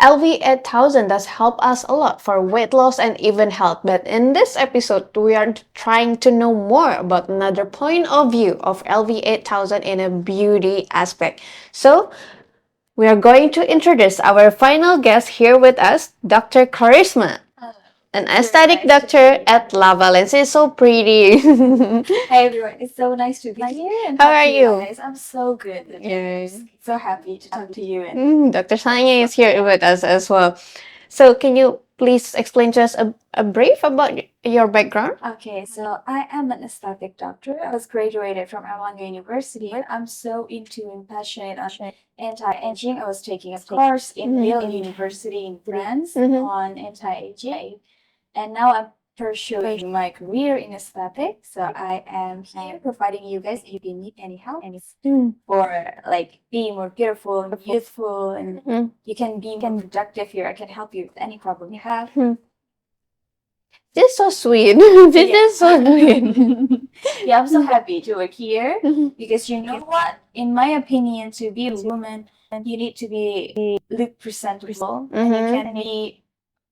LV8000 does help us a lot for weight loss and even health. But in this episode, we are trying to know more about another point of view of LV8000 in a beauty aspect. So, we are going to introduce our final guest here with us, Dr. Charisma, an aesthetic doctor at La Valencia. It's so pretty. Hi everyone, it's so nice to be here and How talk are to you you? guys. I'm so good. Yes. So happy to talk to you. And Dr. Xanya is here with us as well. So, can you please explain to us a brief about your background? okay, so I am an aesthetic doctor. I was graduated from Erlangen University. I'm so into and passionate on anti-aging. I was taking a course in Yale University in France on anti-aging, and now I'm pursuing my career in aesthetics. So I am here providing you guys if you need any help for like being more beautiful and youthful, and you can be more productive here. I can help you with any problem you have. This is so sweet. This is so sweet. Yeah, I'm so happy to work here because you know what? In my opinion, to be a woman, you need to be look presentable and you can be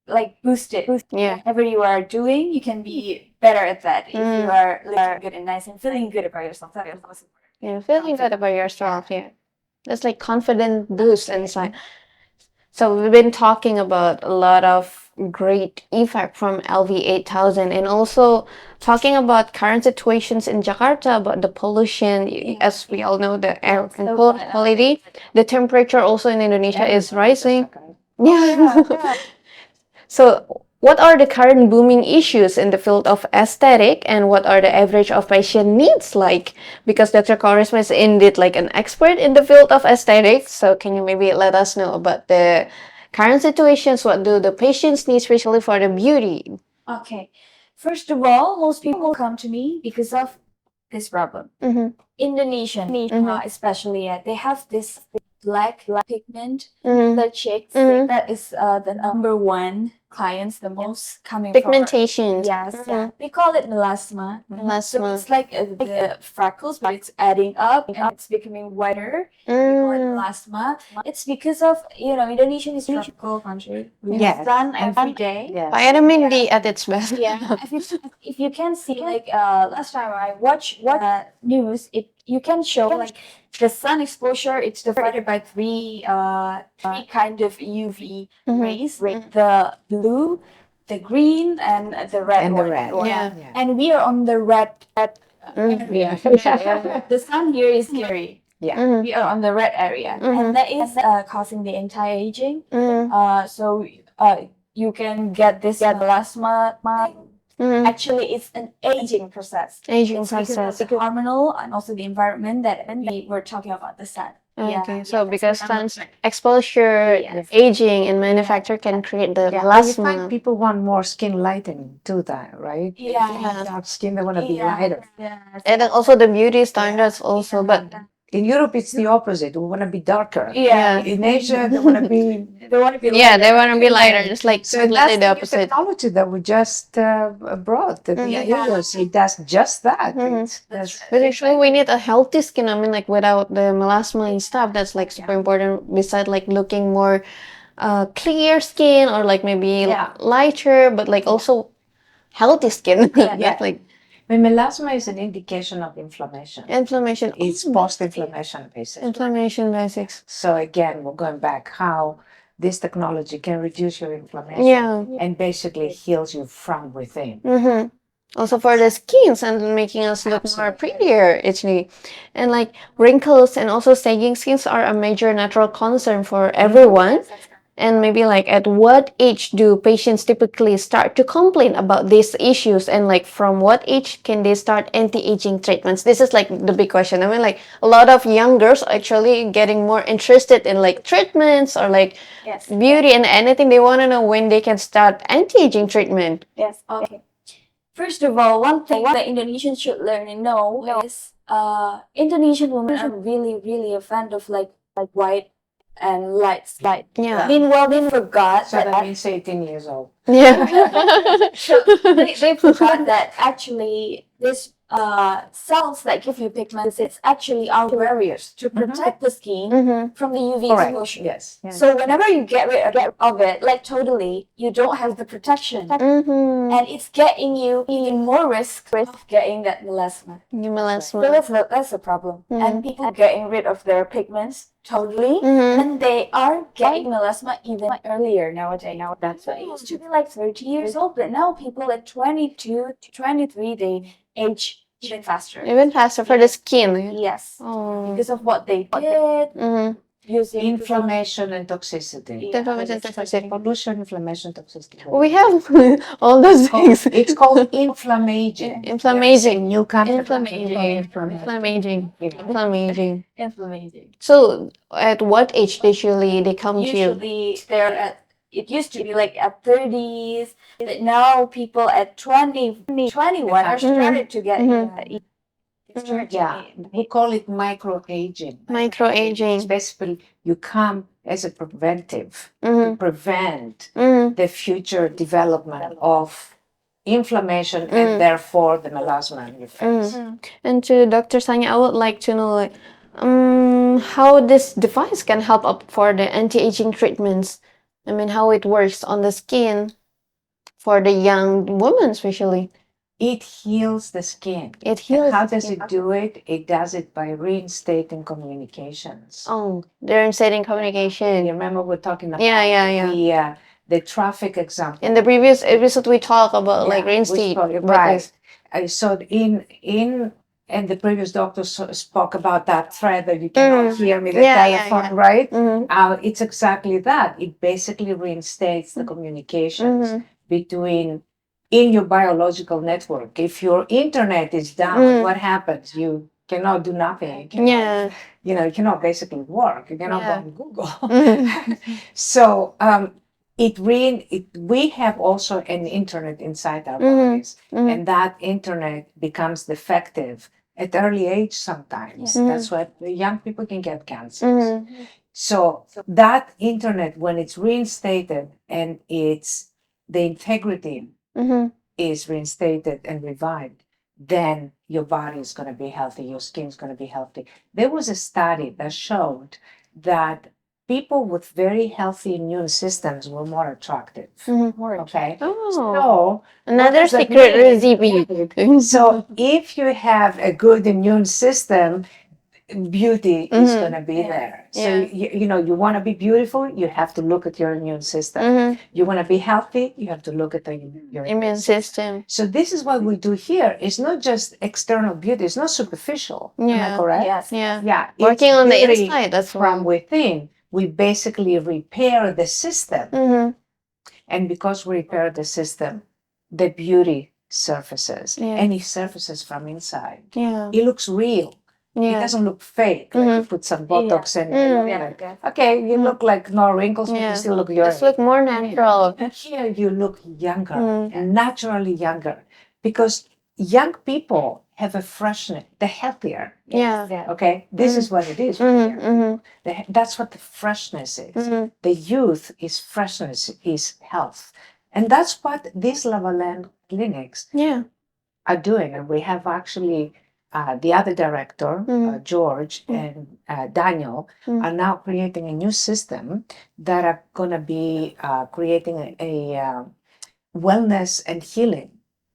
like boosted. Yeah. Whatever you are doing, you can be better at that if you are looking good and nice and feeling good about yourself. That is most important. Yeah, feeling good about yourself. Yeah. That's like confident boost inside. So we've been talking about a lot of great effect from LV8000 and also talking about current situations in Jakarta, about the pollution, as we all know, the air and quality. The temperature also in Indonesia is rising. Yeah. So what are the current booming issues in the field of aesthetic and what are the average of patient needs like? Because Dr. Charisma is indeed like an expert in the field of aesthetics. So can you maybe let us know about the current situations? What do the patients need, especially for the beauty? Okay. First of all, most people come to me because of this problem. Indonesian, especially, they have this black pigment in the cheeks. That is the number one clients, the most coming Pigmentation. Yes, yeah. We call it melasma. So Melasma. it's like the freckles, but it's adding up and it's becoming whiter. We call it melasma. It's because of, Indonesia is a tropical country. We have sun every day. Yes. Vitamin D at its best. Yeah, if you can see, like last time I watched news, you can show like the sun exposure. It's divided by three kind of UV rays: the blue, the green, and the red. And the one. red. Yeah. And we are on the red area. The sun here is scary. Yeah. We are on the red area, and that is causing the anti-aging. So you can get this melasma. Actually, it's an aging process. Aging It's because process. of the hormonal and also the environment that we were talking about the sun. Okay, so because sun's exposure, aging, and manufacture can create the You melasma. find people want more skin lightening too, that right? Yeah. Dark skin, they want to be lighter. Yes. And then also the beauty standards also, but In Europe, it's the opposite. We want to be darker. Yeah. In Asia, they want to be. They want to be yeah, they want to be lighter, just like So completely that's the the new opposite. technology that we just brought. The IELLIOS, it does just that. But actually, we need a healthy skin. I mean, like without the melasma and stuff, that's like super important. Besides, like looking more clear skin or like maybe lighter, but like also healthy skin. That's like melasma is an indication of inflammation. inflammation. It's post-inflammation, basically. Inflammation basics. So again, we're going back how this technology can reduce your inflammation and basically heals you from within. Also for the skins and making us look more prettier, actually. And like wrinkles and also sagging skins are a major natural concern for everyone. And maybe like at what age do patients typically start to complain about these issues, and like from what age can they start anti-aging treatments? This is like the big question. I mean, like a lot of young girls actually getting more interested in like treatments or like beauty and anything. They want to know when they can start anti-aging treatment. Yes. Okay. First of all, one thing that Indonesians should learn and know is Indonesian women are really, really a fan of like white and lights. Yeah. Meanwhile, they forgot So that means 18 years old. Yeah. So they forgot that actually this cells that give you pigments, it's actually our barriers to protect the skin Mm-hmm. from the UV Correct. exposure. Yes. So whenever you get rid of it, like totally, you don't have the protection, Mm-hmm. and it's getting you in more risk of getting that melasma. So that's a problem. And people getting rid of their pigments totally, and they are getting melasma even earlier nowadays. That's So it used to be like 30 years old, but now people at 22 to 23, they age even faster. Even faster for the skin. Yes, Oh. because of what they did, using inflammation and toxicity. Inflammation, toxicity. Pollution, inflammation, toxicity. We have all those things. It's called inflammaging. Inflammaging. New concept. inflammation. So, at what age usually they come to you? Usually they're at, it used to be like at 30s, but now people at 20, 21 are started to get Yeah, we call it microaging. Microaging. Basically, you come as a preventive to Mm-hmm. prevent Mm-hmm. the future development of inflammation and therefore the melasma in your face. And to Dr. Xanya, I would like to know, like, how this device can help up for the anti-aging treatments. I mean, how it works on the skin for the young woman, especially. It heals the skin. It heals. How does it do it? It does it by reinstating communications. Oh, they're insteading You communication. remember we're talking about the traffic example. In the previous episode, we talked about like we reinstate. spoke- right. So in and the previous doctor spoke about that thread that you cannot hear me, the telephone, right? It's exactly that. It basically reinstates the communications between in your biological network. If your internet is down, what happens? You cannot do nothing. You cannot basically work. You cannot go on Google. So we have also an internet inside our bodies, and that internet becomes defective at early age sometimes. That's why the young people can get cancer. So that internet, when it's reinstated and it's the integrity is reinstated and revived, then your body is going to be healthy, your skin is going to be healthy. There was a study that showed that people with very healthy immune systems were more attractive. Okay. Oh, So another what does that secret mean? recipe. So if you have a good immune system, beauty is going to be there. So you want to be beautiful, you have to look at your immune system. You want to be healthy, you have to look at your Immune system. So this is what we do here. It's not just external beauty, it's not superficial. Am I correct? Yes. Yeah. It's Working on the beauty inside, that's from wrong. within. We basically repair the system. And because we repair the system, the beauty surfaces. And it surfaces from inside. It looks real. It doesn't look fake. Like you put some Botox in it. Okay, you look like no wrinkles, but you still look young. Just look more natural. Here you look younger, naturally younger, because young people have a freshness. They're healthier. Okay, this is what it is. That's what the freshness is. The youth is freshness, is health, and that's what these Lavaland clinics are doing. And we have actually the other director, George and Daniel, are now creating a new system that are going to be creating a wellness and healing.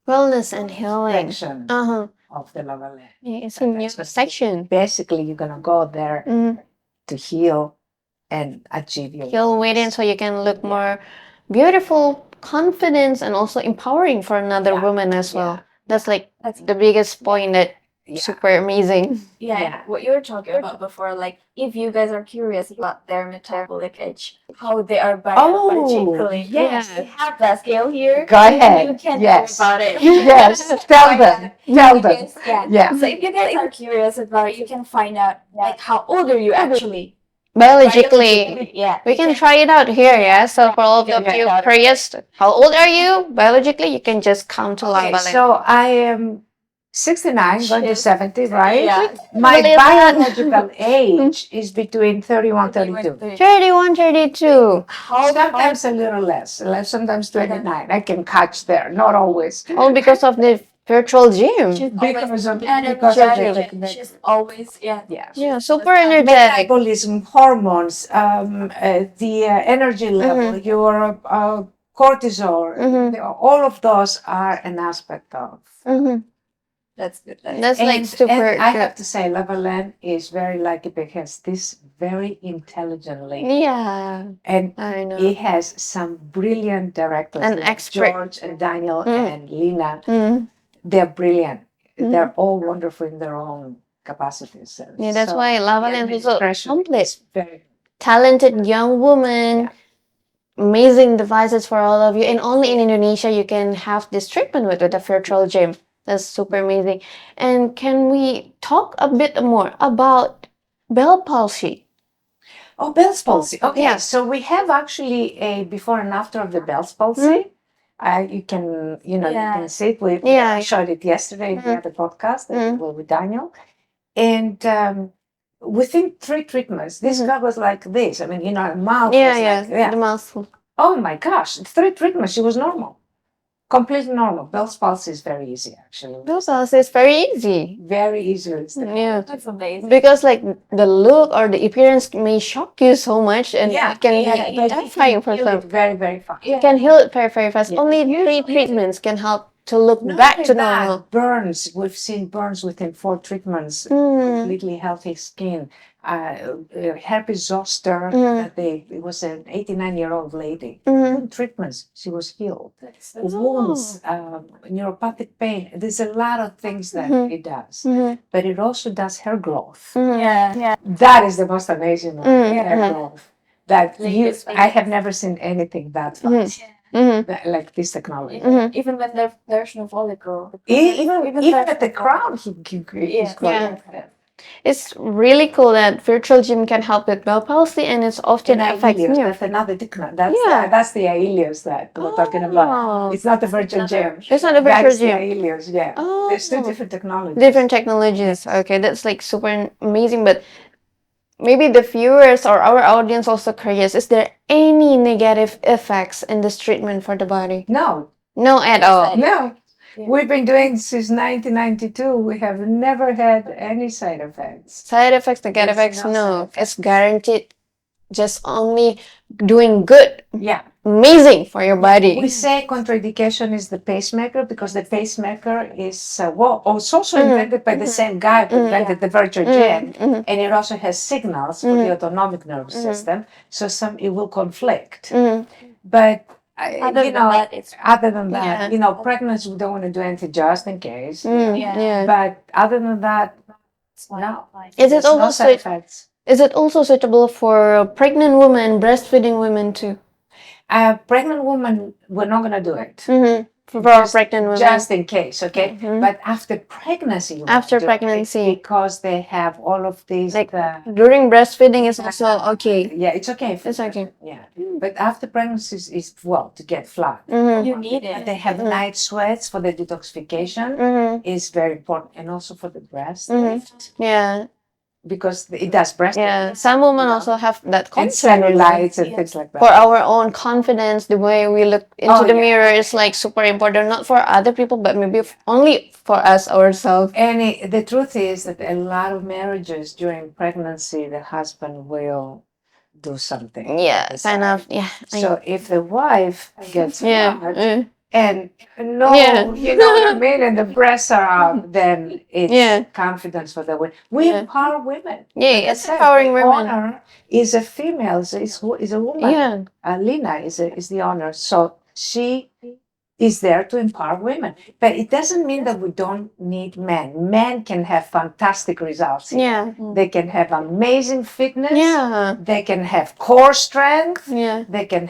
Section of the Lavaland. It's a new section. Basically, you're going to go there to heal and achieve your Heal within so you can look more beautiful, confident, and also empowering for another woman as well. That's the biggest point that super amazing. What you were talking about before, like if you guys are curious about their metabolic age, how they are biologically. We have that scale here. Go ahead. You can talk about it. Tell them. So if you guys are curious about it, you can find out like how old are you actually. Biologically, we can try it out here, So for all of you curious, how old are you? Biologically, you can just come to Lavaland. So I am 69 going to 70, right? Yeah. My Believe that. biological age is between 31, 32. 31, 32. Sometimes a little less, sometimes 29. I can catch there, not always. All because of the virtual gym. Because of Energetic. the She's always, yeah. Yeah, super energetic. Metabolism, hormones, the energy level, your cortisol, all of those are an aspect of. That's good. That's like super And I good. have to say, Leveland is very lucky because this very intelligent lady. Yeah, And I know. he has some brilliant directors. An like expert. George and Daniel and Lena. Mm. They're brilliant. They're all wonderful in their own capacities. Yeah, that's So, why the Lavaland is so administration complete. is very Talented young woman, amazing devices for all of you. And only in Indonesia you can have this treatment with the virtual gym. That's super amazing. And can we talk a bit more about Bell palsy? Oh, Bell's palsy. Okay, yeah. so we have actually a before and after of the Bell's palsy. You can, you can see it. We showed it yesterday in the other podcast with Daniel. And within 3 treatments, this guy was like this. I mean, a mouth was like, the mouthful. Oh my gosh, 3 treatments, she was normal. Completely normal. Bell's palsy is very easy, actually. Bell palsy is very easy. Very easy. Yeah. That's amazing. Because like the look or the appearance may shock you so much and it can be terrifying for some. Very, very fast. You can heal it very, very fast. Only 3 treatments can help to look back to normal. Burns. We've seen burns within 4 treatments. Completely healthy skin. Herpes zoster. It was an 89-year-old lady. 2 treatments, she was healed. Wounds, neuropathic pain. There's a lot of things that it does, but it also does hair growth. Yeah. That is the most amazing one. Hair growth. I have never seen anything that fast. Like this technology. Even when there's no follicle. Even at the crown, he's growing. It's really cool that virtual gym can help with Bell palsy and it's often affects IELLIOS, you. that's another technology. That's the IELLIOS that we're talking about. It's not the virtual gym. It's not a virtual That's the gym. IELLIOS, yeah. There's 2 different technologies. Different technologies. Okay, that's like super amazing. But maybe the viewers or our audience also curious, is there any negative effects in this treatment for the body? No. No at all. No. We've been doing since 1992. We have never had any side effects. Side effects, negative There's effects, no no. side effects. It's guaranteed just only doing good. Yeah. Amazing for your body. We say contraindication is the pacemaker because the pacemaker is, it's also invented by the same guy who invented the virtual gym. And it also has signals for the autonomic nervous system. So it will conflict. But Other than that, pregnancy, we don't want to do anything just in case. Yeah. But other than that, no. Is There's it no also side effects. is it also suitable for pregnant women, breastfeeding women too? Pregnant woman, we're not going to do it. For pregnant women. Just in case, okay? But after pregnancy, you After want to do it pregnancy. because they have all of these. Like during breastfeeding is also okay. Yeah, it's okay. It's okay. Yeah, but after pregnancy is to get flat. you need it. They have night sweats for the detoxification. Is very important, and also for the breast Yeah. because it does breast. Yeah. Some women also have that And concern. cellulites and things like that. For our own confidence, the way we look into the mirror is like super important, not for other people, but maybe only for us ourselves. And the truth is that a lot of marriages during pregnancy, the husband will do something. Yeah, kind of. Yeah. So if the wife gets hard and you know what I mean, and the breasts are out, then it's confidence for the women. We empower women. Yeah, it's empowering the women. owner is a female, is a woman. Yeah. Lena is the owner, so she is there to empower women. But it doesn't mean that we don't need men. Men can have fantastic results. Yeah. They can have amazing fitness. Yeah. They can have core strength. Yeah. They can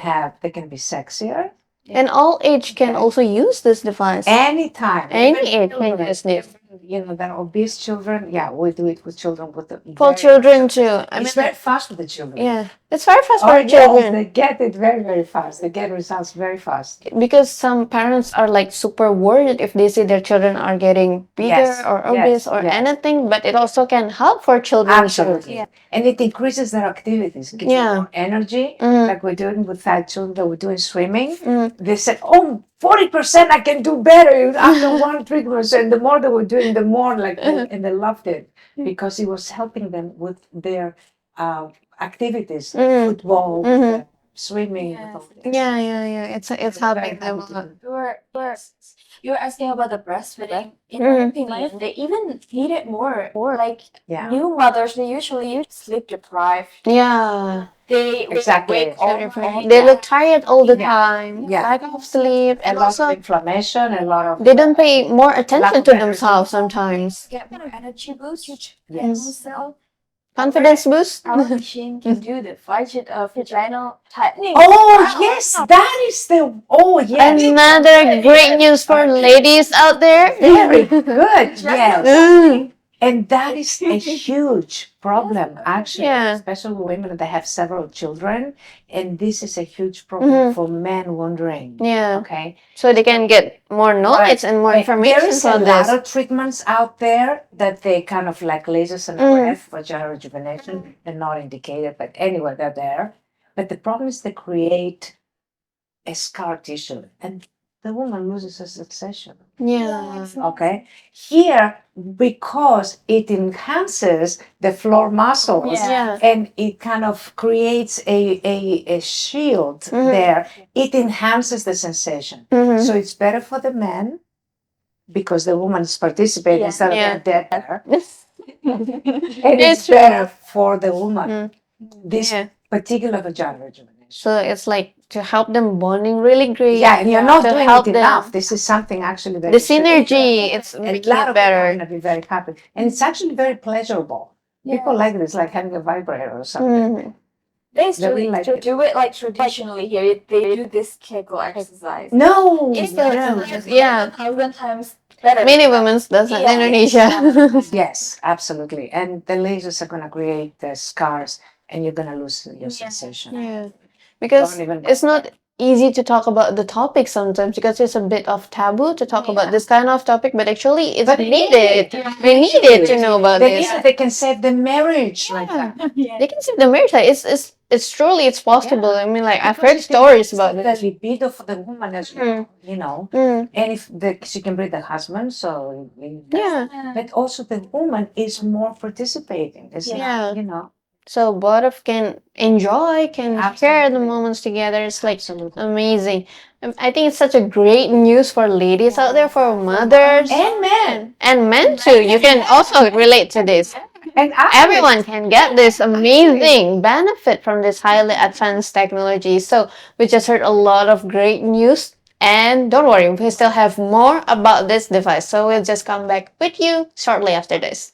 be sexier. And all age can also use this device. Anytime. Any age can use this. that obese children. Yeah, we do it with children with the For very children too. I mean, It's very fast with the children. yeah, it's very fast Oh, for yes, children. they get it very, very fast. They get results very fast. Because some parents are like super worried if they see their children are getting bigger Yes, or yes, obese or yes. anything, but it also can help for children too. Absolutely. And it increases their activities. It gives them Yeah. more energy. Mhm. Like we're doing with fat children that we're doing swimming. Mhm. They said, oh, 40% I can do better after 1-3%. The more that we're doing, the more like, and they loved it because it was helping them with their activities, Mhm. football, Mhm. swimming. Yes. Yeah. It's helping them a lot. You were asking about the breastfeeding. In my Mhm. opinion, they even need it more. Like Yeah. new mothers, they usually sleep deprived. Yeah. They Exactly. wake all They look tired all the Yeah. time, Yeah. lack of sleep, A and lot also of inflammation, a lot of they don't pay more attention of to energy. themselves sometimes. get more energy boost. Yes. Also, Confidence boost. our machine can do the vaginal tightening. Oh yes, that is the yes. Another great news for ladies out there. Very good. Yes. Mm. And that is a huge problem, actually, Yeah. especially with women that have several children. And this is a huge problem for men wondering. Yeah. Okay. So they can get more knowledge and more There information is a from lot this. of treatments out there that they kind of like lasers and RF, vaginal rejuvenation. They're not indicated, but anyway, they're there. But the problem is they create a scar tissue, and the woman loses her succession. Yeah. Okay. Here, because it enhances the floor muscles Yeah. and it kind of creates a shield there, it enhances the sensation. So it's better for the man because the woman is participating instead of being dead there. And it's better for the woman, this particular vaginal rejuvenation. So it's like to help them bonding really great. Yeah, and you're not to doing help it enough. them. This is something actually that The you should- synergy, it's a making lot it of people are better. going to be very happy, and it's actually very pleasurable. People like this, like having a vibrator or something. They really like it. do it like traditionally here. They do this Kegel exercise. No, It's no. yeah, 1,000 times better. Many women does that in Indonesia. Yes, absolutely. And the lasers are going to create the scars, and you're going to lose your sensation. Yeah, because Don't even it's not easy to talk about the topic sometimes because it's a bit of taboo to talk about this kind of topic, but actually it's needed. We need it to know about They this. need it. They can save the marriage like that. They can save the marriage. Like it's truly it's possible. I mean, like I've heard stories about the this. libido for the woman as well, you know. Mm. And if she can bring the husband, so Yeah. but also the woman is more participating. It's Yeah. you know. So both can enjoy, can share the moments together. It's like amazing. I think it's such a great news for ladies out there, for mothers And men. and men too. You can also relate to this. And Everyone can get this amazing benefit from this highly advanced technology. So we just heard a lot of great news. And don't worry, we still have more about this device. So we'll just come back with you shortly after this.